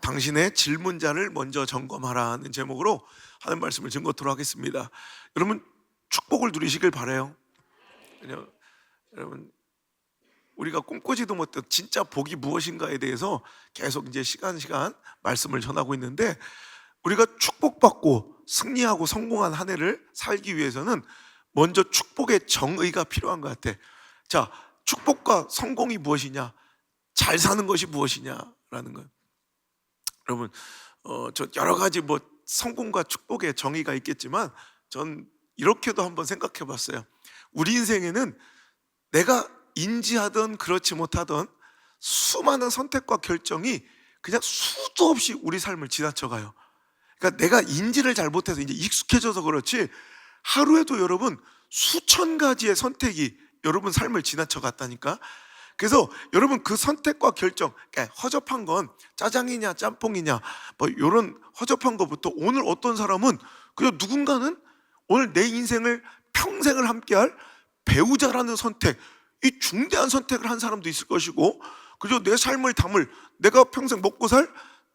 당신의 질문자를 먼저 점검하라는 제목으로 하는 말씀을 증거토록 하겠습니다. 여러분 축복을 누리시길 바라요. 여러분 우리가 꿈꾸지도 못했던 진짜 복이 무엇인가에 대해서 계속 이제 시간 말씀을 전하고 있는데, 우리가 축복받고 승리하고 성공한 한 해를 살기 위해서는 먼저 축복의 정의가 필요한 것 같아. 자, 축복과 성공이 무엇이냐, 잘 사는 것이 무엇이냐라는 거예요. 여러분 저 여러 가지 성공과 축복의 정의가 있겠지만, 전 이렇게도 한번 생각해 봤어요. 우리 인생에는 내가 인지하든 그렇지 못하든 수많은 선택과 결정이 그냥 수도 없이 우리 삶을 지나쳐가요. 그러니까 내가 인지를 잘 못해서 이제 익숙해져서 그렇지, 하루에도 여러분 수천 가지의 선택이 여러분 삶을 지나쳐갔다니까. 그래서 여러분 그 선택과 결정, 그러니까 허접한 건 짜장이냐 짬뽕이냐 이런 허접한 것부터, 오늘 어떤 사람은 그냥 누군가는 오늘 내 인생을 평생을 함께할 배우자라는 선택, 이 중대한 선택을 한 사람도 있을 것이고, 그리고 내 삶을 담을, 내가 평생 먹고 살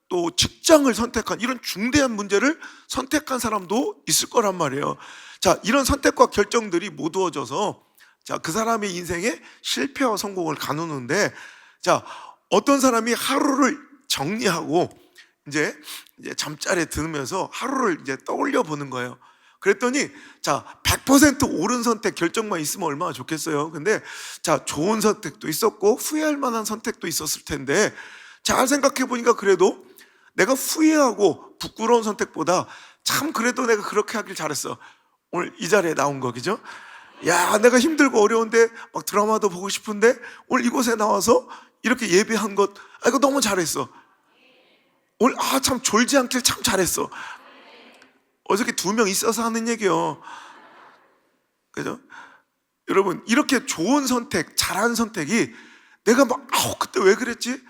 또 직장을 선택한 이런 중대한 문제를 선택한 사람도 있을 거란 말이에요. 자, 이런 선택과 결정들이 모두어져서 자, 그 사람의 인생에 실패와 성공을 가누는데, 자, 어떤 사람이 하루를 정리하고 이제 잠자리에 들으면서 하루를 이제 떠올려 보는 거예요. 그랬더니 자, 100% 옳은 선택 결정만 있으면 얼마나 좋겠어요. 근데 자, 좋은 선택도 있었고 후회할 만한 선택도 있었을 텐데, 잘 생각해 보니까 그래도 내가 후회하고 부끄러운 선택보다 참 그래도 내가 그렇게 하길 잘했어. 오늘 이 자리에 나온 거, 그죠? 야, 내가 힘들고 어려운데 막 드라마도 보고 싶은데 오늘 이곳에 나와서 이렇게 예배한 것, 이거 너무 잘했어. 오늘 참 졸지 않길 참 잘했어. 어저께 2명 있어서 하는 얘기요, 그죠? 여러분 이렇게 좋은 선택, 잘한 선택이 내가 그때 왜 그랬지?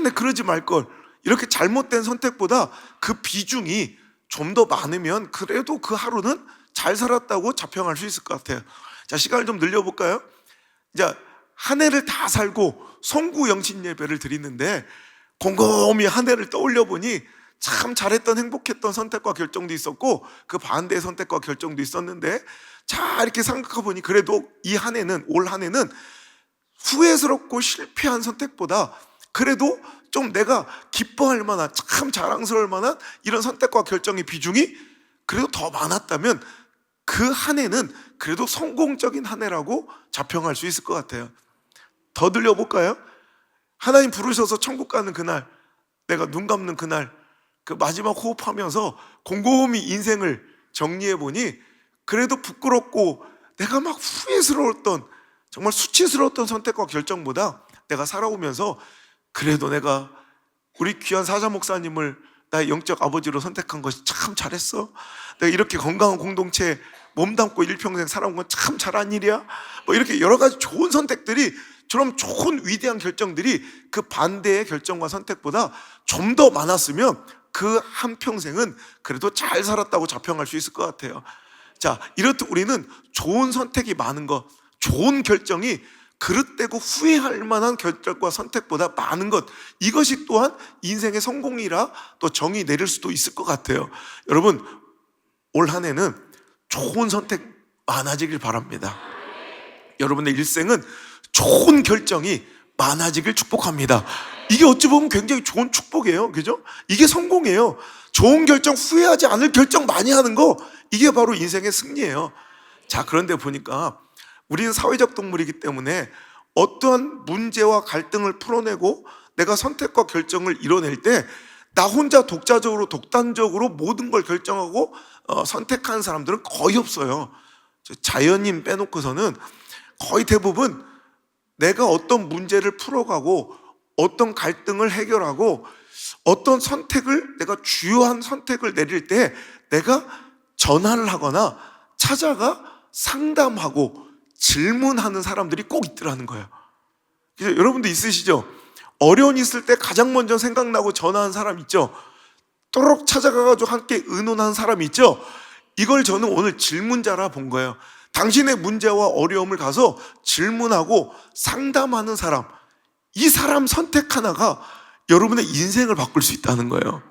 내 그러지 말걸, 이렇게 잘못된 선택보다 그 비중이 좀 더 많으면 그래도 그 하루는 잘 살았다고 자평할 수 있을 것 같아요. 자, 시간을 좀 늘려볼까요? 이제 한 해를 다 살고 송구영신 예배를 드리는데, 곰곰이 한 해를 떠올려 보니 참 잘했던 행복했던 선택과 결정도 있었고 그 반대의 선택과 결정도 있었는데, 자, 이렇게 생각해 보니 그래도 이 한 해는, 올 한 해는 후회스럽고 실패한 선택보다 그래도 좀 내가 기뻐할 만한, 참 자랑스러울 만한 이런 선택과 결정의 비중이 그래도 더 많았다면 그 한 해는 그래도 성공적인 한 해라고 자평할 수 있을 것 같아요. 더 들려볼까요? 하나님 부르셔서 천국 가는 그날, 내가 눈 감는 그날, 그 마지막 호흡하면서 곰곰이 인생을 정리해 보니 그래도 부끄럽고 내가 막 후회스러웠던, 정말 수치스러웠던 선택과 결정보다 내가 살아오면서 그래도 내가 우리 귀한 사자 목사님을 나의 영적 아버지로 선택한 것이 참 잘했어. 내가 이렇게 건강한 공동체에 몸담고 일평생 살아온 건 참 잘한 일이야. 이렇게 여러 가지 좋은 선택들이, 저런 좋은 위대한 결정들이 그 반대의 결정과 선택보다 좀 더 많았으면 그 한평생은 그래도 잘 살았다고 자평할 수 있을 것 같아요. 자, 이렇듯 우리는 좋은 선택이 많은 것, 좋은 결정이 그릇되고 후회할 만한 결정과 선택보다 많은 것, 이것이 또한 인생의 성공이라 또 정의 내릴 수도 있을 것 같아요. 여러분 올 한 해는 좋은 선택 많아지길 바랍니다. 여러분의 일생은 좋은 결정이 많아지길 축복합니다. 이게 어찌 보면 굉장히 좋은 축복이에요, 그죠? 이게 성공이에요. 좋은 결정, 후회하지 않을 결정 많이 하는 거, 이게 바로 인생의 승리예요. 자, 그런데 보니까 우리는 사회적 동물이기 때문에 어떠한 문제와 갈등을 풀어내고 내가 선택과 결정을 이뤄낼 때 나 혼자 독자적으로 독단적으로 모든 걸 결정하고 선택하는 사람들은 거의 없어요. 자연인 빼놓고서는 거의 대부분 내가 어떤 문제를 풀어가고 어떤 갈등을 해결하고 어떤 선택을, 내가 주요한 선택을 내릴 때 내가 전화를 하거나 찾아가 상담하고 질문하는 사람들이 꼭 있더라는 거예요. 그래서 여러분도 있으시죠? 어려운 일 있을 때 가장 먼저 생각나고 전화한 사람 있죠? 또록 찾아가가지고 함께 의논한 사람 있죠? 이걸 저는 오늘 질문자라 본 거예요. 당신의 문제와 어려움을 가서 질문하고 상담하는 사람, 이 사람 선택 하나가 여러분의 인생을 바꿀 수 있다는 거예요.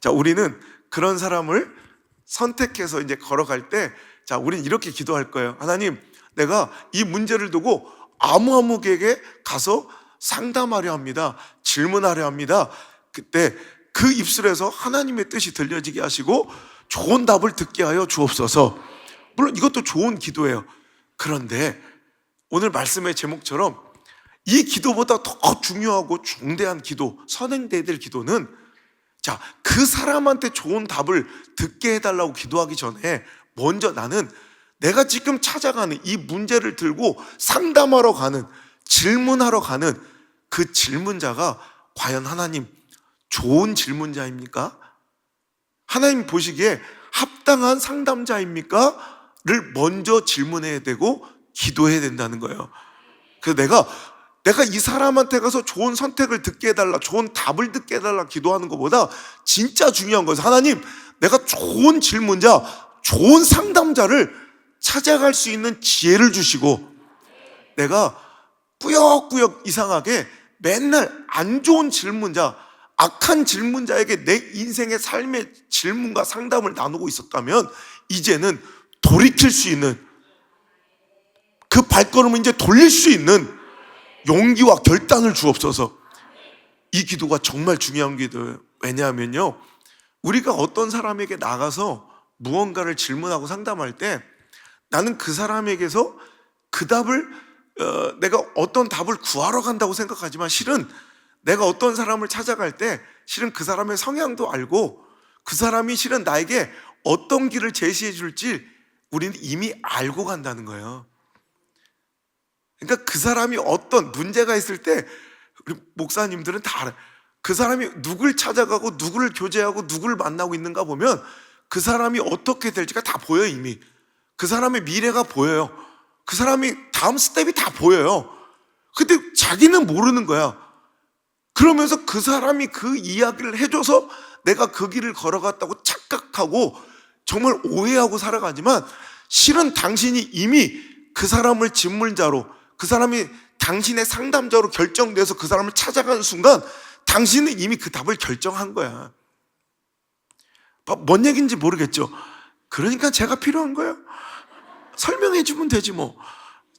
자, 우리는 그런 사람을 선택해서 이제 걸어갈 때, 자, 우리는 이렇게 기도할 거예요. 하나님, 내가 이 문제를 두고 아무에게 가서 상담하려 합니다. 질문하려 합니다. 그때 그 입술에서 하나님의 뜻이 들려지게 하시고 좋은 답을 듣게 하여 주옵소서. 물론 이것도 좋은 기도예요. 그런데 오늘 말씀의 제목처럼 이 기도보다 더 중요하고 중대한 기도, 선행돼야 될 기도는, 자, 그 사람한테 좋은 답을 듣게 해달라고 기도하기 전에 먼저 나는 내가 지금 찾아가는 이 문제를 들고 상담하러 가는, 질문하러 가는 그 질문자가 과연 하나님 좋은 질문자입니까? 하나님 보시기에 합당한 상담자입니까? 를 먼저 질문해야 되고 기도해야 된다는 거예요. 그래서 내가 이 사람한테 가서 좋은 선택을 듣게 해달라, 좋은 답을 듣게 해달라 기도하는 것보다 진짜 중요한 것은, 하나님, 내가 좋은 질문자, 좋은 상담자를 찾아갈 수 있는 지혜를 주시고, 내가 꾸역꾸역 이상하게 맨날 안 좋은 질문자, 악한 질문자에게 내 인생의 삶의 질문과 상담을 나누고 있었다면 이제는 돌이킬 수 있는, 그 발걸음을 이제 돌릴 수 있는 용기와 결단을 주옵소서. 이 기도가 정말 중요한 기도예요. 왜냐하면요, 우리가 어떤 사람에게 나가서 무언가를 질문하고 상담할 때 나는 그 사람에게서 그 답을 내가 어떤 답을 구하러 간다고 생각하지만, 실은 내가 어떤 사람을 찾아갈 때 실은 그 사람의 성향도 알고 그 사람이 실은 나에게 어떤 길을 제시해 줄지 우리는 이미 알고 간다는 거예요. 그러니까 그 사람이 어떤 문제가 있을 때 우리 목사님들은 다 알아요. 그 사람이 누굴 찾아가고 누구를 교제하고 누구를 만나고 있는가 보면 그 사람이 어떻게 될지가 다 보여요. 이미 그 사람의 미래가 보여요. 그 사람이 다음 스텝이 다 보여요. 근데 자기는 모르는 거야. 그러면서 그 사람이 그 이야기를 해줘서 내가 그 길을 걸어갔다고 착각하고 정말 오해하고 살아가지만, 실은 당신이 이미 그 사람을 질문자로, 그 사람이 당신의 상담자로 결정돼서 그 사람을 찾아가는 순간 당신은 이미 그 답을 결정한 거야. 뭔 얘기인지 모르겠죠? 그러니까 제가 필요한 거예요. 설명해 주면 되지 뭐.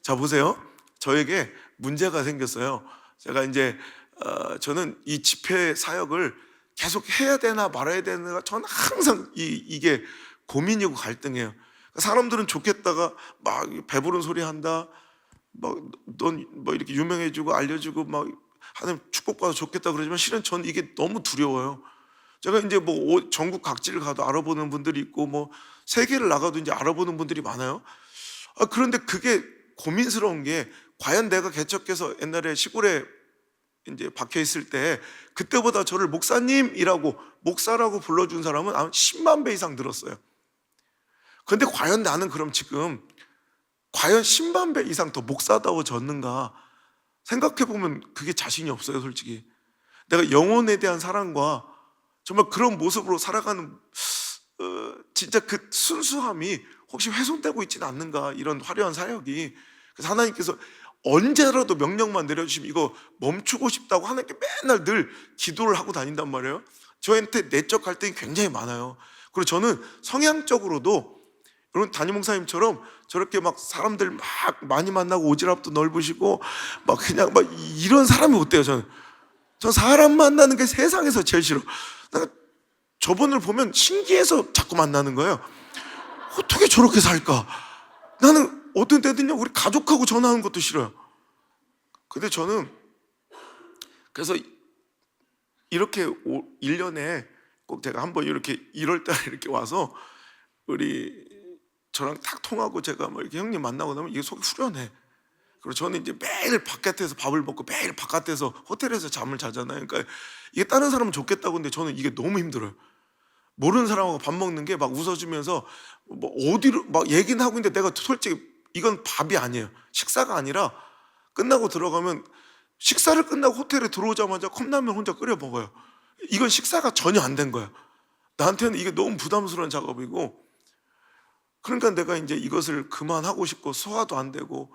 자, 보세요. 저에게 문제가 생겼어요. 제가 이제 저는 이 집회 사역을 계속 해야 되나 말아야 되나, 저는 항상 이게 고민이고 갈등이에요. 사람들은 좋겠다가 막 배부른 소리 한다, 넌 이렇게 유명해지고 알려지고 막 하나님 축복받아 좋겠다 그러지만, 실은 전 이게 너무 두려워요. 제가 이제 전국 각지를 가도 알아보는 분들이 있고 세계를 나가도 이제 알아보는 분들이 많아요. 그런데 그게 고민스러운 게, 과연 내가 개척해서 옛날에 시골에 이제 박혀 있을 때 그때보다 저를 목사라고 불러준 사람은 아마 10만 배 이상 늘었어요. 그런데 과연 나는 그럼 지금 과연 10만 배 이상 더 목사다워졌는가 생각해보면 그게 자신이 없어요. 솔직히 내가 영혼에 대한 사랑과 정말 그런 모습으로 살아가는 진짜 그 순수함이 혹시 훼손되고 있지는 않는가, 이런 화려한 사역이. 그래서 하나님께서 언제라도 명령만 내려주시면 이거 멈추고 싶다고 하나님께 맨날 늘 기도를 하고 다닌단 말이에요. 저한테 내적 갈등이 굉장히 많아요. 그리고 저는 성향적으로도 여러분 담임 목사님처럼 저렇게 막 사람들 막 많이 만나고 오지랖도 넓으시고 그냥 이런 사람이 어때요? 전 사람 만나는 게 세상에서 제일 싫어. 내가 저분을 보면 신기해서 자꾸 만나는 거예요. 어떻게 저렇게 살까? 나는 어떤 때는요, 우리 가족하고 전화하는 것도 싫어요. 근데 저는 그래서 이렇게 1년에 꼭 제가 한번 이렇게 1월 달에 이렇게 와서 저랑 딱 통하고 제가 이렇게 형님 만나고 나면 이게 속이 후련해. 그리고 저는 이제 매일 바깥에서 밥을 먹고 매일 바깥에서 호텔에서 잠을 자잖아요. 그러니까 이게 다른 사람은 좋겠다고 하는데 저는 이게 너무 힘들어요. 모르는 사람하고 밥 먹는 게 막 웃어주면서 어디로 막 얘기는 하고 있는데, 내가 솔직히 이건 밥이 아니에요. 식사가 아니라 끝나고 들어가면, 식사를 끝나고 호텔에 들어오자마자 컵라면 혼자 끓여 먹어요. 이건 식사가 전혀 안 된 거야. 나한테는 이게 너무 부담스러운 작업이고, 그러니까 내가 이제 이것을 그만하고 싶고 소화도 안 되고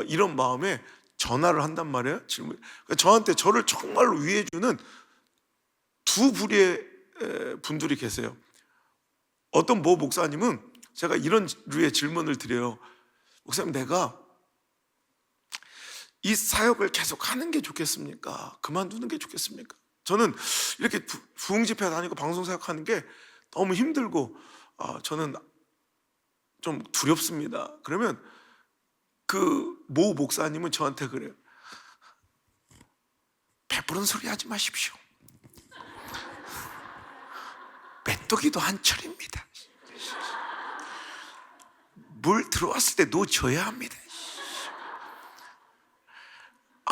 이런 마음에 전화를 한단 말이에요. 그러니까 저한테 저를 정말로 위해주는 두 부류의 분들이 계세요. 어떤 모 목사님은 제가 이런 류의 질문을 드려요. 목사님, 내가 이 사역을 계속 하는 게 좋겠습니까? 그만두는 게 좋겠습니까? 저는 이렇게 부흥집회 다니고 방송 사역하는 게 너무 힘들고 저는 좀 두렵습니다. 그러면 그 모 목사님은 저한테 그래요. 배부른 소리 하지 마십시오. 메뚜기도 한철입니다. 물 들어왔을 때 놓쳐야 합니다.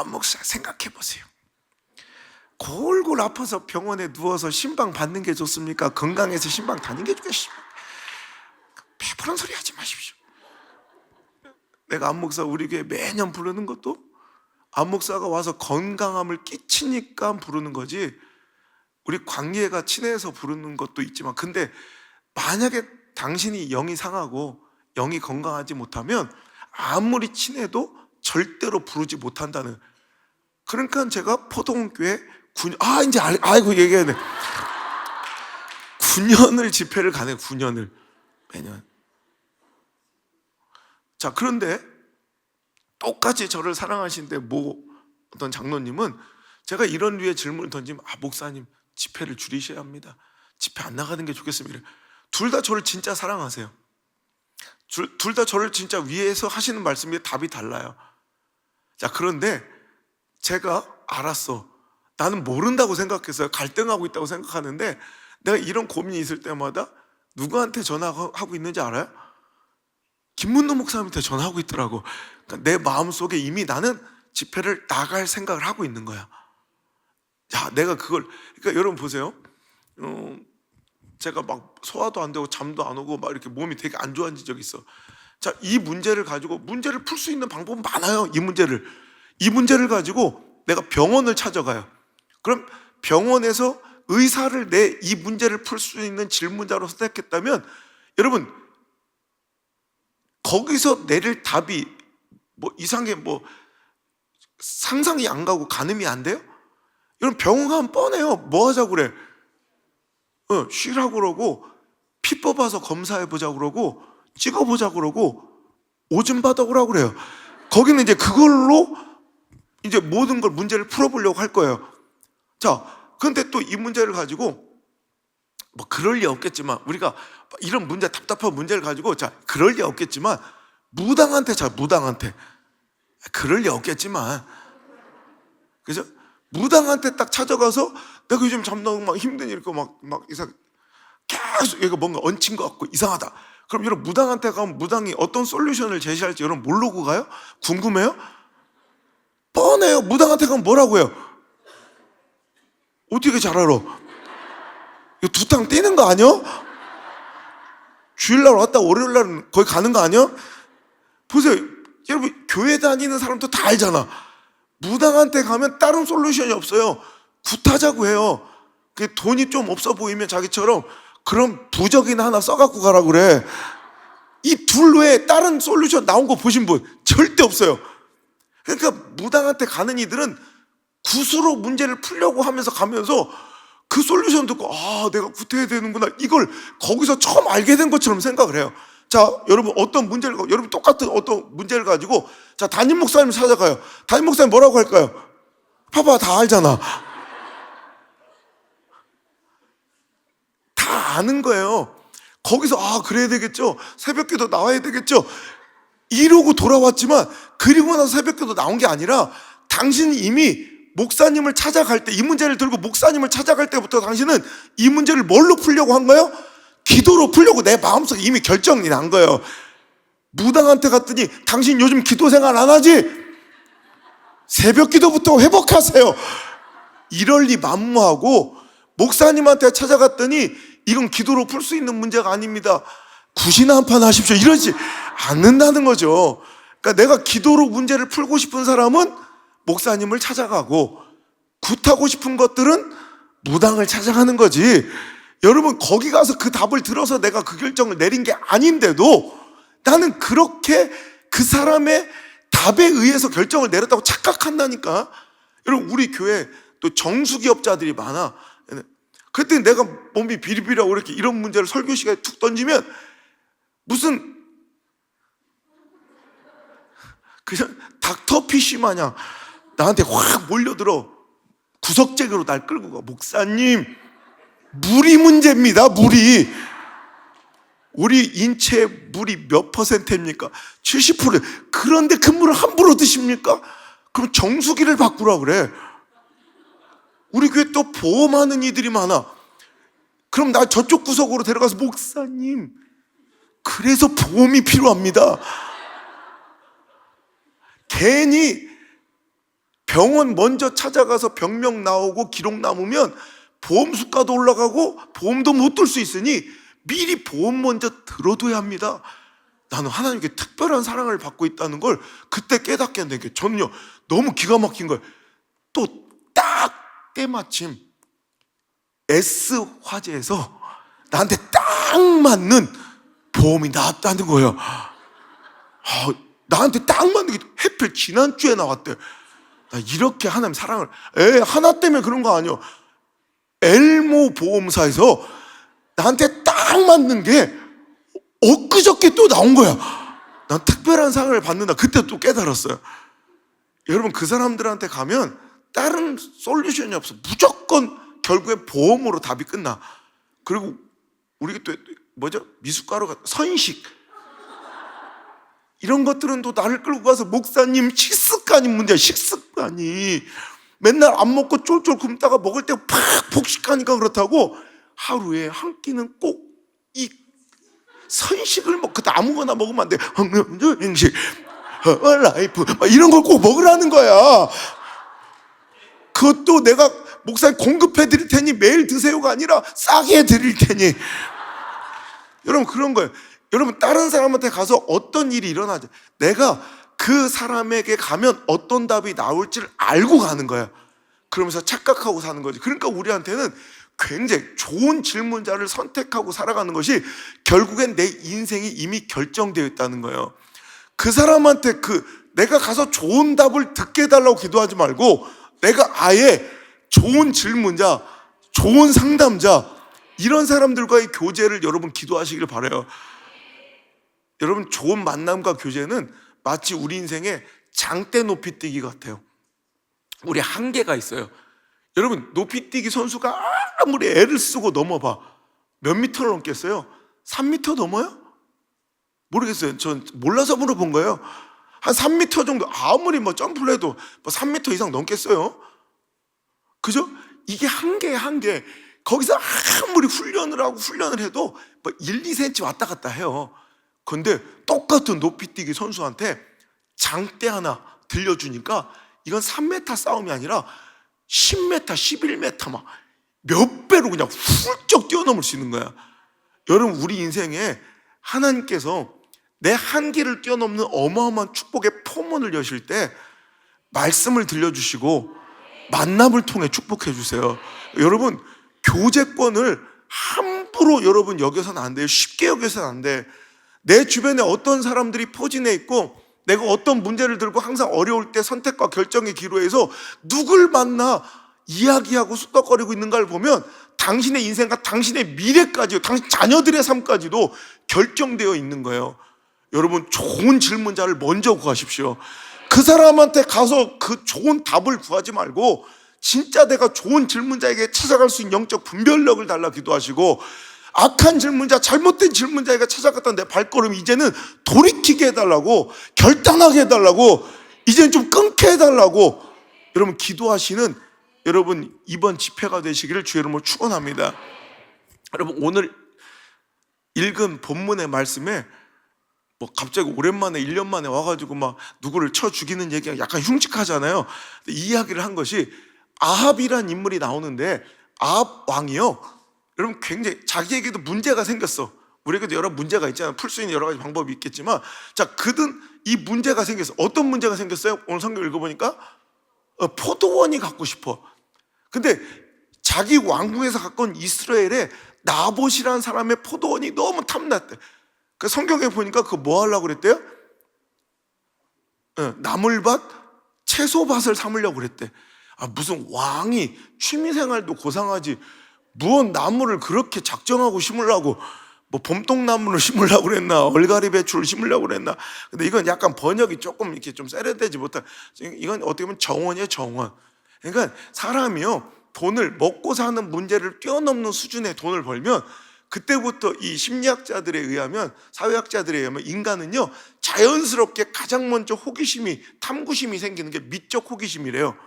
목사, 생각해 보세요. 골골 아파서 병원에 누워서 신방 받는 게 좋습니까? 건강해서 신방 다니는 게 좋겠습니까? 배부른 소리 하지 마십시오. 내가 안 목사 우리 교회 매년 부르는 것도 안 목사가 와서 건강함을 끼치니까 부르는 거지, 우리 광예가 친해서 부르는 것도 있지만, 근데 만약에 당신이 영이 상하고 영이 건강하지 못하면 아무리 친해도 절대로 부르지 못한다는. 그러니까 제가 포동교회 9년, 이제 아이고 얘기해야 돼. 9년을 집회를 가네. 9년을 매년. 자, 그런데 똑같이 저를 사랑하시는데 어떤 장로님은 제가 이런 류의 질문을 던지면 목사님 집회를 줄이셔야 합니다. 집회 안 나가는 게 좋겠습니다. 둘 다 저를 진짜 사랑하세요. 둘 다 저를 진짜 위해서 하시는 말씀이 답이 달라요. 자, 그런데 제가 알았어. 나는 모른다고 생각했어요. 갈등하고 있다고 생각하는데 내가 이런 고민이 있을 때마다 누구한테 전화하고 있는지 알아요? 김문노 목사님한테 전화하고 있더라고. 그러니까 내 마음속에 이미 나는 집회를 나갈 생각을 하고 있는 거야. 야, 내가 그러니까 여러분 보세요. 제가 막 소화도 안 되고 잠도 안 오고 막 이렇게 몸이 되게 안 좋아진 적이 있어. 자, 이 문제를 가지고 문제를 풀 수 있는 방법은 많아요. 이 문제를 가지고 내가 병원을 찾아가요. 그럼 병원에서 의사를 이 문제를 풀 수 있는 질문자로 선택했다면 여러분 거기서 내릴 답이 이상하게 상상이 안 가고 가늠이 안 돼요? 여러분 병원 가면 뻔해요. 뭐 하자고 그래? 쉬라고 그러고 피 뽑아서 검사해보자고 그러고 찍어보자고 그러고 오줌 받아 오라고 그래요. 거기는 이제 그걸로 이제 모든 걸 문제를 풀어보려고 할 거예요. 자, 그런데 또 이 문제를 가지고 그럴 리 없겠지만 우리가 이런 문제, 답답한 문제를 가지고 그럴 리 없겠지만 무당한테 그럴 리 없겠지만 그죠? 무당한테 딱 찾아가서 내가 요즘 잠나고 막 힘든 일고 막 이상 계속 얘가 뭔가 얹힌 것 같고 이상하다. 그럼 여러분 무당한테 가면 무당이 어떤 솔루션을 제시할지 여러분 모르고 가요? 궁금해요? 뻔해요. 무당한테 가면 뭐라고 해요? 어떻게 잘 알아? 이거 두탕 떼는 거 아니야? 주일날 왔다 월요일날 거기 가는 거 아니야? 보세요. 여러분 교회 다니는 사람도 다 알잖아. 무당한테 가면 다른 솔루션이 없어요. 굿하자고 해요. 돈이 좀 없어 보이면 자기처럼 그럼 부적이나 하나 써갖고 가라고 그래. 이 둘 외에 다른 솔루션 나온 거 보신 분 절대 없어요. 그러니까 무당한테 가는 이들은 굿으로 문제를 풀려고 하면서 가면서 그 솔루션 듣고 내가 굿해야 되는구나 이걸 거기서 처음 알게 된 것처럼 생각을 해요. 자, 여러분 여러분 똑같은 어떤 문제를 가지고 담임 목사님 찾아가요. 담임 목사님 뭐라고 할까요? 봐봐, 다 알잖아. 다 아는 거예요. 거기서 그래야 되겠죠. 새벽기도 나와야 되겠죠. 이러고 돌아왔지만 그리고 나서 새벽기도 나온 게 아니라 당신이 이미 목사님을 찾아갈 때, 이 문제를 들고 목사님을 찾아갈 때부터 당신은 이 문제를 뭘로 풀려고 한 거예요? 기도로 풀려고 내 마음속에 이미 결정이 난 거예요. 무당한테 갔더니 당신 요즘 기도 생활 안 하지? 새벽 기도부터 회복하세요. 이럴 리 만무하고 목사님한테 찾아갔더니 이건 기도로 풀 수 있는 문제가 아닙니다. 굿이나 한판 하십시오. 이러지 않는다는 거죠. 그러니까 내가 기도로 문제를 풀고 싶은 사람은 목사님을 찾아가고 굿하고 싶은 것들은 무당을 찾아가는 거지. 여러분 거기 가서 그 답을 들어서 내가 그 결정을 내린 게 아닌데도 나는 그렇게 그 사람의 답에 의해서 결정을 내렸다고 착각한다니까. 여러분 우리 교회 또 정수기업자들이 많아. 그때 내가 몸이 비리비리하고 이렇게 이런 문제를 설교 시간에 툭 던지면 무슨 그냥 닥터피쉬 마냥 나한테 확 몰려들어 구석쟁이로 날 끌고 가. 목사님, 물이 문제입니다. 물이. 우리 인체의 물이 몇 퍼센트입니까? 70%. 그런데 그 물을 함부로 드십니까? 그럼 정수기를 바꾸라 그래. 우리 교회 또 보험하는 이들이 많아. 그럼 나 저쪽 구석으로 데려가서 목사님, 그래서 보험이 필요합니다. 괜히 병원 먼저 찾아가서 병명 나오고 기록 남으면 보험 수가도 올라가고 보험도 못 들 수 있으니 미리 보험 먼저 들어둬야 합니다. 나는 하나님께 특별한 사랑을 받고 있다는 걸 그때 깨닫게 된 게 저는요 너무 기가 막힌 거예요. 또 딱 때마침 S화재에서 나한테 딱 맞는 보험이 나왔다는 거예요. 나한테 딱 맞는 게 하필 지난주에 나왔대. 나 이렇게 하나님 사랑을 하나 때문에 그런 거 아니야. 엘모 보험사에서 나한테 딱 맞는 게 엊그저께 또 나온 거야. 난 특별한 상을 받는다. 그때 또 깨달았어요. 여러분, 그 사람들한테 가면 다른 솔루션이 없어. 무조건 결국엔 보험으로 답이 끝나. 그리고 우리가 또 뭐죠? 미숫가루가 선식 이런 것들은 또 나를 끌고 가서 목사님 식습관이 문제야. 식습관이 맨날 안 먹고 쫄쫄 굶다가 먹을 때 팍 폭식하니까 그렇다고 하루에 한 끼는 꼭 이 선식을 그때 아무거나 먹으면 안 돼. 음식, 라이프 이런 걸 꼭 먹으라는 거야. 그것도 내가 목사님 공급해 드릴 테니 매일 드세요가 아니라 싸게 드릴 테니. 여러분, 그런 거예요. 여러분, 다른 사람한테 가서 어떤 일이 일어나죠. 내가 그 사람에게 가면 어떤 답이 나올지를 알고 가는 거야. 그러면서 착각하고 사는 거지. 그러니까 우리한테는 굉장히 좋은 질문자를 선택하고 살아가는 것이 결국엔 내 인생이 이미 결정되어 있다는 거예요. 그 사람한테 내가 가서 좋은 답을 듣게 해달라고 기도하지 말고 내가 아예 좋은 질문자, 좋은 상담자 이런 사람들과의 교제를 여러분 기도하시길 바라요. 여러분, 좋은 만남과 교제는 마치 우리 인생의 장대 높이뛰기 같아요. 우리 한계가 있어요. 여러분, 높이뛰기 선수가 아무리 애를 쓰고 넘어봐 몇 미터를 넘겠어요? 3미터 넘어요? 모르겠어요. 전 몰라서 물어본 거예요. 한 3미터 정도, 아무리 점프를 해도 3미터 이상 넘겠어요? 그죠? 이게 한계예요, 한계. 거기서 아무리 훈련을 해도 1, 2cm 왔다 갔다 해요. 근데 똑같은 높이뛰기 선수한테 장대 하나 들려주니까 이건 3m 싸움이 아니라 10m, 11m 막 몇 배로 그냥 훌쩍 뛰어넘을 수 있는 거야. 여러분, 우리 인생에 하나님께서 내 한계를 뛰어넘는 어마어마한 축복의 포문을 여실 때 말씀을 들려주시고 만남을 통해 축복해 주세요. 여러분, 교제권을 함부로 여러분 여겨서는 안 돼요. 쉽게 여겨서는 안 돼. 내 주변에 어떤 사람들이 포진해 있고 내가 어떤 문제를 들고 항상 어려울 때 선택과 결정의 기로에서 누굴 만나 이야기하고 수덕거리고 있는가를 보면 당신의 인생과 당신의 미래까지요, 당신 자녀들의 삶까지도 결정되어 있는 거예요. 여러분, 좋은 질문자를 먼저 구하십시오. 그 사람한테 가서 그 좋은 답을 구하지 말고 진짜 내가 좋은 질문자에게 찾아갈 수 있는 영적 분별력을 달라 기도하시고, 악한 질문자, 잘못된 질문자에게 찾아갔던 내 발걸음 이제는 돌이키게 해달라고, 결단하게 해달라고, 이제는 좀 끊게 해달라고 여러분 기도하시는 여러분 이번 집회가 되시기를 주의 이름으로 축원합니다. 여러분, 오늘 읽은 본문의 말씀에 갑자기 오랜만에 1년 만에 와가지고 누구를 쳐 죽이는 얘기가 약간 흉측하잖아요. 이 이야기를 한 것이 아합이란 인물이 나오는데, 아합 왕이요, 여러분 굉장히 자기에게도 문제가 생겼어. 우리에게도 여러 문제가 있잖아요. 풀 수 있는 여러 가지 방법이 있겠지만, 자, 그든 이 문제가 생겼어. 어떤 문제가 생겼어요? 오늘 성경 읽어보니까 포도원이 갖고 싶어. 근데 자기 왕궁에서 갖고 온 이스라엘에 나봇이라는 사람의 포도원이 너무 탐났대. 그 성경에 보니까 그거 뭐 하려고 그랬대요? 나물밭, 채소밭을 삼으려고 그랬대. 무슨 왕이 취미생활도 고상하지 무언 나무를 그렇게 작정하고 심으려고, 뭐 봄동나무를 심으려고 그랬나, 얼갈이 배추를 심으려고 그랬나. 근데 이건 약간 번역이 조금 이렇게 좀 세련되지 못한, 이건 어떻게 보면 정원이에요, 정원. 그러니까 사람이요, 돈을 먹고 사는 문제를 뛰어넘는 수준의 돈을 벌면 그때부터 이 심리학자들에 의하면, 사회학자들에 의하면 인간은요 자연스럽게 가장 먼저 호기심이, 탐구심이 생기는 게 미적 호기심이래요.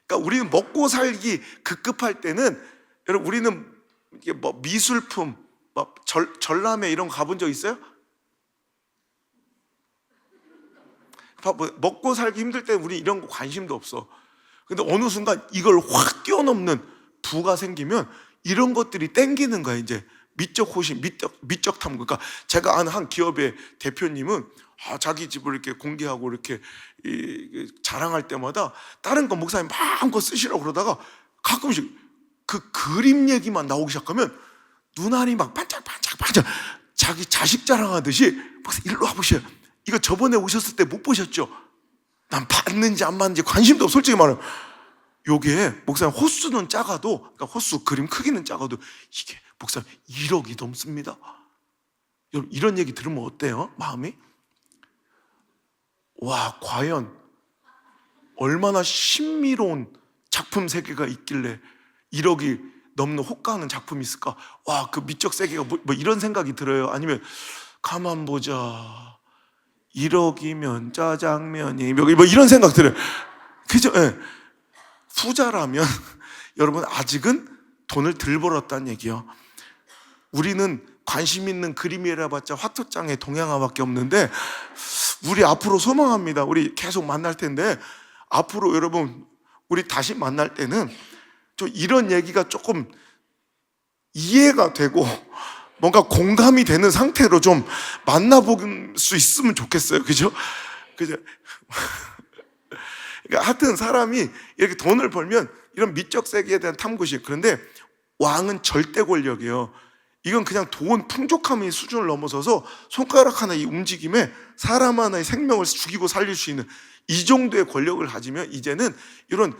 그러니까 우리는 먹고 살기 급급할 때는, 여러분 우리는 이게 뭐 미술품, 뭐 전람회 이런 거 가본 적 있어요? 먹고 살기 힘들 때 우리 이런 거 관심도 없어. 근데 어느 순간 이걸 확 뛰어넘는 부가 생기면 이런 것들이 땡기는 거야. 이제 미적 호심, 미적 탐구. 그러니까 제가 아는 한 기업의 대표님은 자기 집을 이렇게 공개하고 이렇게 자랑할 때마다 다른 거 목사님 마음껏 쓰시라고 그러다가 가끔씩 그 그림 얘기만 나오기 시작하면 눈알이 막 반짝반짝반짝, 자기 자식 자랑하듯이, 목사 일로 와보세요. 이거 저번에 오셨을 때 못 보셨죠? 난 받는지 안 받는지 관심도 없어, 솔직히 말하면. 요게 목사님 호수는 작아도, 그러니까 호수 그림 크기는 작아도 이게 목사님 1억이 넘습니다. 여러분 이런 얘기 들으면 어때요? 마음이? 와, 과연 얼마나 신미로운 작품 세계가 있길래 1억이 넘는 호가하는 작품이 있을까? 와, 그 미적 세계가 뭐 이런 생각이 들어요. 아니면 가만 보자, 1억이면 짜장면이 뭐 이런 생각 들어요. 그죠? 네. 부자라면 여러분 아직은 돈을 덜 벌었다는 얘기요. 우리는 관심 있는 그림이라 봤자 화토장에 동양화밖에 없는데, 우리 앞으로 소망합니다. 우리 계속 만날 텐데 앞으로 여러분 우리 다시 만날 때는 좀 이런 얘기가 조금 이해가 되고 뭔가 공감이 되는 상태로 좀 만나볼 수 있으면 좋겠어요. 그죠? 그죠? 그러니까 하여튼 사람이 이렇게 돈을 벌면 이런 미적 세계에 대한 탐구심. 그런데 왕은 절대 권력이에요. 이건 그냥 돈 풍족함의 수준을 넘어서서 손가락 하나의 움직임에 사람 하나의 생명을 죽이고 살릴 수 있는 이 정도의 권력을 가지면 이제는 이런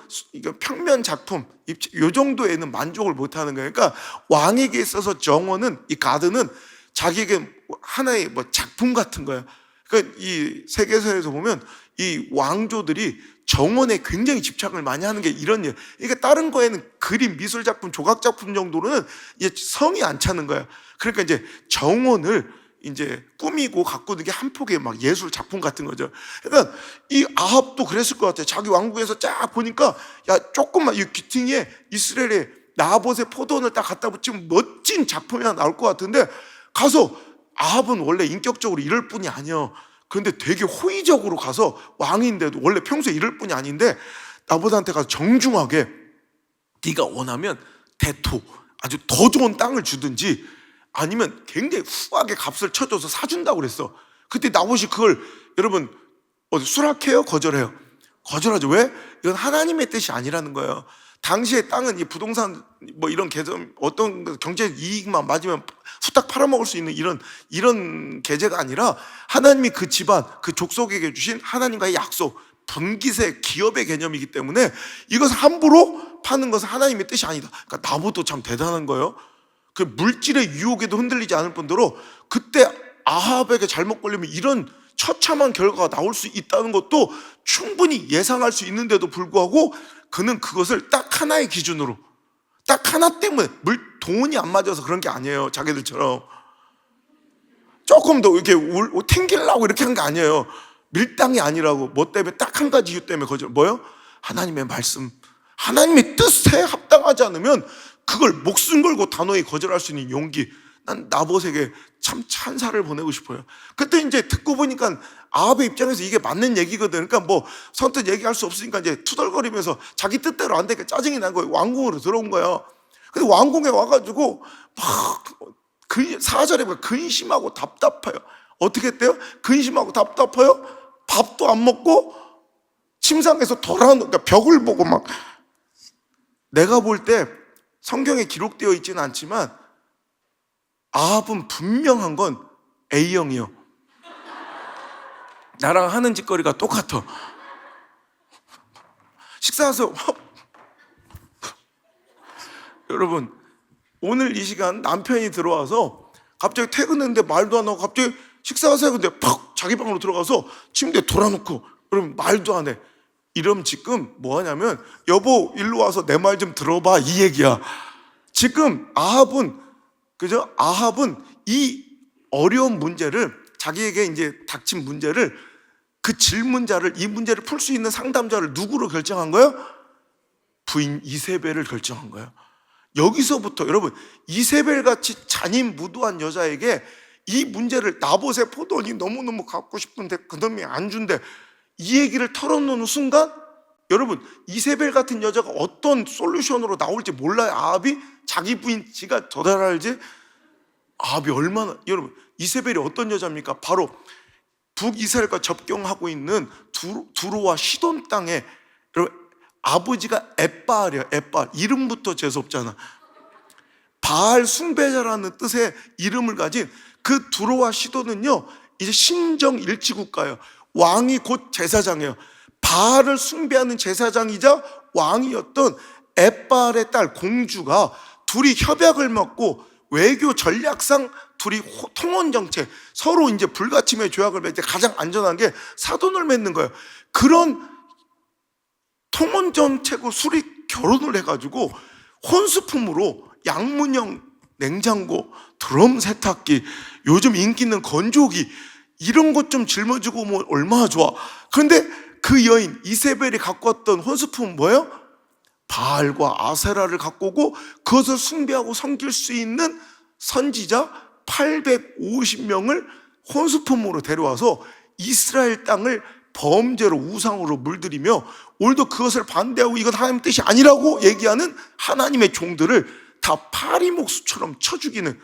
평면 작품 이 정도에는 만족을 못하는 거예요. 그러니까 왕에게 있어서 정원은, 이 가드는 자기에게 하나의 뭐 작품 같은 거예요. 그러니까 이 세계사에서 보면 이 왕조들이 정원에 굉장히 집착을 많이 하는 게 이런 일. 그러니까 다른 거에는 그림, 미술 작품, 조각 작품 정도로는 이제 성이 안 차는 거야. 그러니까 이제 정원을 이제 꾸미고 가꾸는 게 한 폭의 막 예술 작품 같은 거죠. 그러니까 이 아합도 그랬을 것 같아요. 자기 왕국에서 쫙 보니까 야, 조금만 이 귀퉁이에 이스라엘의 나봇의 포도원을 딱 갖다 붙이면 멋진 작품이 하나 나올 것 같은데, 가서 아합은 원래 인격적으로 이럴 뿐이 아니에요. 그런데 되게 호의적으로 가서, 왕인데도 원래 평소에 이럴 뿐이 아닌데 나봇한테 가서 정중하게 네가 원하면 대토, 아주 더 좋은 땅을 주든지 아니면 굉장히 후하게 값을 쳐줘서 사준다고 그랬어. 그때 나봇이 그걸, 여러분 수락해요? 거절해요? 거절하죠. 왜? 이건 하나님의 뜻이 아니라는 거예요. 당시에 땅은 이 부동산 뭐 이런 계정, 어떤 경제 이익만 맞으면 후딱 팔아먹을 수 있는 이런 계제가 아니라 하나님이 그 집안, 그 족속에게 주신 하나님과의 약속, 분기세 기업의 개념이기 때문에 이것을 함부로 파는 것은 하나님의 뜻이 아니다. 그러니까 나보도 참 대단한 거예요. 그 물질의 유혹에도 흔들리지 않을 뿐더러 그때 아합에게 잘못 걸리면 이런 처참한 결과가 나올 수 있다는 것도 충분히 예상할 수 있는데도 불구하고 그는 그것을 딱 하나의 기준으로, 딱 하나 때문에, 돈이 안 맞아서 그런 게 아니에요. 자기들처럼 조금 더 이렇게 튕기려고 이렇게 한 게 아니에요. 밀당이 아니라고. 뭐 때문에? 딱 한 가지 이유 때문에 거절. 뭐요? 하나님의 말씀, 하나님의 뜻에 합당하지 않으면 그걸 목숨 걸고 단호히 거절할 수 있는 용기. 난 나봇에게 참 찬사를 보내고 싶어요. 그때 이제 듣고 보니까 아합의 입장에서 이게 맞는 얘기거든. 그러니까 뭐 선뜻 얘기할 수 없으니까 이제 투덜거리면서 자기 뜻대로 안 되니까 짜증이 난 거예요. 왕궁으로 들어온 거예요. 근데 왕궁에 와가지고 막 사절에 근심하고 답답해요. 어떻게 했대요? 근심하고 답답해요. 밥도 안 먹고 침상에서 그러니까 벽을 보고 막. 내가 볼 때 성경에 기록되어 있지는 않지만 아합은 분명한 건 A형이요. 나랑 하는 짓거리가 똑같아. 식사하서 여러분 오늘 이 시간 남편이 들어와서 갑자기 퇴근했는데 말도 안 하고 갑자기 식사하세요. 근데 팍 자기 방으로 들어가서 침대에 돌아놓고 그러면 말도 안 해. 이러면 지금 뭐 하냐면 여보 일로 와서 내 말 좀 들어봐 이 얘기야. 지금 아합은 그죠? 아합은 이 어려운 문제를 자기에게 이제 닥친 문제를 그 질문자를 이 문제를 풀 수 있는 상담자를 누구로 결정한 거예요? 부인 이세벨을 결정한 거예요. 여기서부터 여러분 이세벨같이 잔인무도한 여자에게 이 문제를 나봇의 포도원이 너무너무 갖고 싶은데 그놈이 안 준대 이 얘기를 털어놓는 순간 여러분 이세벨 같은 여자가 어떤 솔루션으로 나올지 몰라요. 아합이 자기 부인 지가 더 잘 알지. 아합이 얼마나 여러분 이세벨이 어떤 여자입니까? 바로 북이스라엘과 접경하고 있는 두로와 시돈 땅에 여러분 아버지가 엣바알이야. 엣바알 이름부터 재수없잖아. 바알 숭배자라는 뜻의 이름을 가진 그 두로와 시돈은요 이제 신정 일치국가예요. 왕이 곧 제사장이에요. 바알을 숭배하는 제사장이자 왕이었던 엣바알의 딸 공주가 둘이 협약을 맺고 외교 전략상 둘이 통혼 정책 서로 이제 불가침의 조약을 맺을 때 가장 안전한 게 사돈을 맺는 거예요. 그런 통혼 정책으로 둘이 결혼을 해가지고 혼수품으로 양문형 냉장고, 드럼 세탁기, 요즘 인기 있는 건조기 이런 것 좀 짊어지고 오면 얼마나 좋아. 그런데 그 여인 이세벨이 갖고 왔던 혼수품은 뭐예요? 바알과 아세라를 갖고 오고 그것을 숭배하고 섬길 수 있는 선지자 850명을 혼수품으로 데려와서 이스라엘 땅을 범죄로 우상으로 물들이며 오늘도 그것을 반대하고 이건 하나님의 뜻이 아니라고 얘기하는 하나님의 종들을 다 파리목수처럼 쳐 죽이는,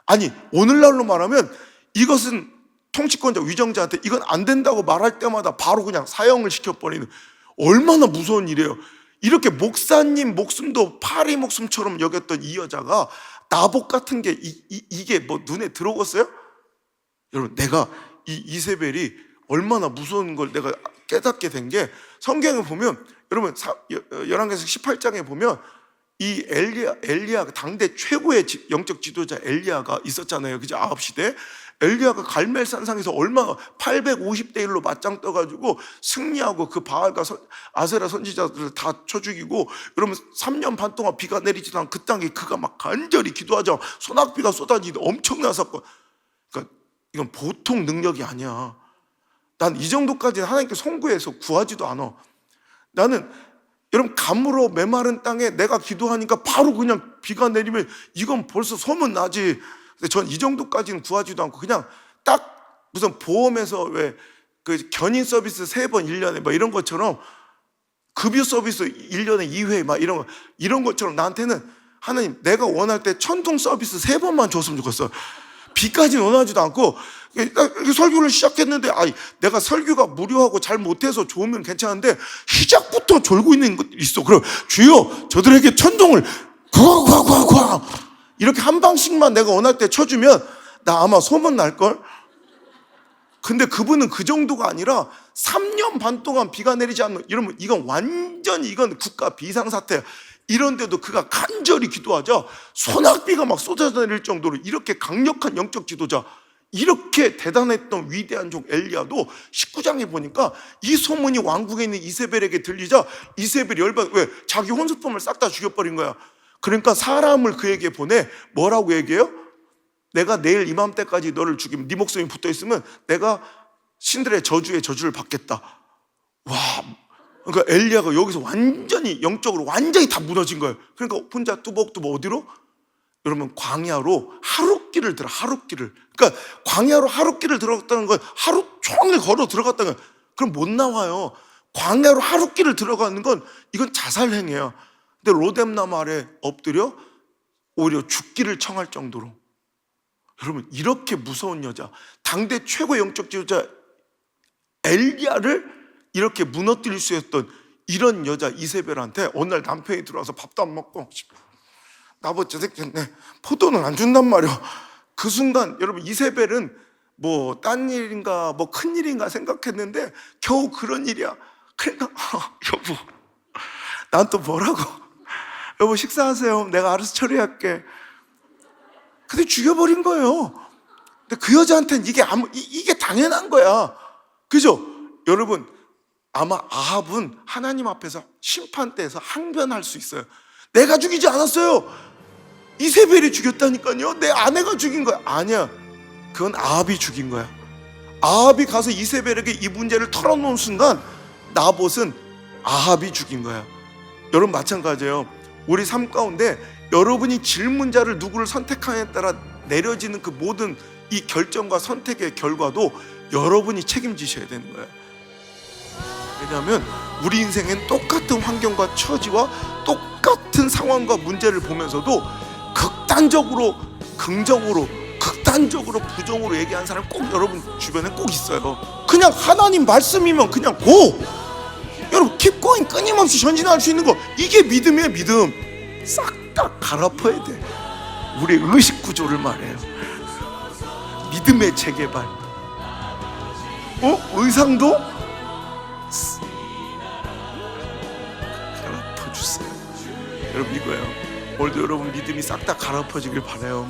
아니 오늘날로 말하면 이것은 통치권자 위정자한테 이건 안 된다고 말할 때마다 바로 그냥 사형을 시켜버리는, 얼마나 무서운 일이에요. 이렇게 목사님 목숨도 파리 목숨처럼 여겼던 이 여자가 나봇 같은 게 이게 뭐 눈에 들어오겠어요? 여러분 내가 이 이세벨이 얼마나 무서운 걸 내가 깨닫게 된 게 성경에 보면 여러분 열왕기서 18장에 보면 이 엘리야 당대 최고의 영적 지도자 엘리야가 있었잖아요. 그죠? 아합 시대 엘리야가 갈멜산상에서 얼마나 850대 1로 맞짱 떠가지고 승리하고 그 바알과 아세라 선지자들을 다 쳐 죽이고, 여러분 3년 반 동안 비가 내리지도 않은 그 땅에 그가 막 간절히 기도하자 소낙비가 쏟아지는 엄청난 사건. 그러니까 이건 보통 능력이 아니야. 난 이 정도까지는 하나님께 송구해서 구하지도 않아. 나는 여러분 감으로 메마른 땅에 내가 기도하니까 바로 그냥 비가 내리면 이건 벌써 소문나지. 근데 전 이 정도까지는 구하지도 않고 그냥 딱 무슨 보험에서 왜 그 견인 서비스 3번 1년에 막 이런 것처럼 급유 서비스 1년에 2회 막 이런 것처럼 나한테는 하나님 내가 원할 때 천둥 서비스 3번만 줬으면 좋겠어. 비까지는 원하지도 않고 설교를 시작했는데 내가 설교가 무료하고 잘 못해서 좋으면 괜찮은데 시작부터 졸고 있는 것 있어. 그럼 주여 저들에게 천둥을 콱콱콱콱 이렇게 한 방씩만 내가 원할 때 쳐주면 나 아마 소문 날걸. 근데 그분은 그 정도가 아니라 3년 반 동안 비가 내리지 않는, 이러면 이건 완전히 이건 국가 비상사태야. 이런데도 그가 간절히 기도하자 소낙비가 막 쏟아져 내릴 정도로 이렇게 강력한 영적 지도자, 이렇게 대단했던 위대한 종 엘리야도 19장에 보니까 이 소문이 왕국에 있는 이세벨에게 들리자 이세벨이 열받아. 왜? 자기 혼수품을 싹 다 죽여버린 거야. 그러니까 사람을 그에게 보내 뭐라고 얘기해요? 내가 내일 이맘때까지 너를 죽이면 네 목숨이 붙어있으면 내가 신들의 저주의 저주를 받겠다. 와, 그러니까 엘리야가 여기서 완전히 영적으로 완전히 다 무너진 거예요. 그러니까 혼자 뚜벅뚜벅 어디로? 여러분 광야로 하룻길을 하룻길을. 그러니까 광야로 하룻길을 들어갔다는 건 하루 종일 걸어 들어갔다는 거예요. 그럼 못 나와요. 광야로 하룻길을 들어가는 건 이건 자살행위예요. 근데 로뎀나무 아래 엎드려 오히려 죽기를 청할 정도로. 여러분 이렇게 무서운 여자, 당대 최고 영적 지도자 엘리야를 이렇게 무너뜨릴 수 있었던 이런 여자 이세벨한테 어느 날 남편이 들어와서 밥도 안 먹고 나봇 저 새끼 포도는 안 준단 말이야. 그 순간 여러분 이세벨은 뭐 딴 일인가 뭐 큰 일인가 생각했는데 겨우 그런 일이야. 그러니까 여보 난 또 뭐라고, 여보 식사하세요. 내가 알아서 처리할게. 근데 죽여버린 거예요. 근데 그 여자한테는 이게 당연한 거야. 그죠? 여러분, 아마 아합은 하나님 앞에서 심판대에서 항변할 수 있어요. 내가 죽이지 않았어요. 이세벨이 죽였다니까요. 내 아내가 죽인 거야. 아니야, 그건 아합이 죽인 거야. 아합이 가서 이세벨에게 이 문제를 털어놓은 순간 나봇은 아합이 죽인 거야. 여러분, 마찬가지예요. 우리 삶 가운데 여러분이 질문자를 누구를 선택하느냐에 따라 내려지는 그 모든 이 결정과 선택의 결과도 여러분이 책임지셔야 되는 거예요. 왜냐하면 우리 인생엔 똑같은 환경과 처지와 똑같은 상황과 문제를 보면서도 극단적으로 긍정으로, 극단적으로 부정으로 얘기하는 사람 꼭 여러분 주변에 꼭 있어요. 그냥 하나님 말씀이면 그냥 고! 여러분, 킵고잉, 끊임없이 전진할 수 있는 거, 이게 믿음이에요. 믿음 싹 다 갈아엎어야 돼. 우리의 의식 구조를 말해요. 믿음의 재개발. 의상도 갈아엎어주세요. 여러분, 이거예요. 오늘도 여러분 믿음이 싹 다 갈아엎어지길 바라요.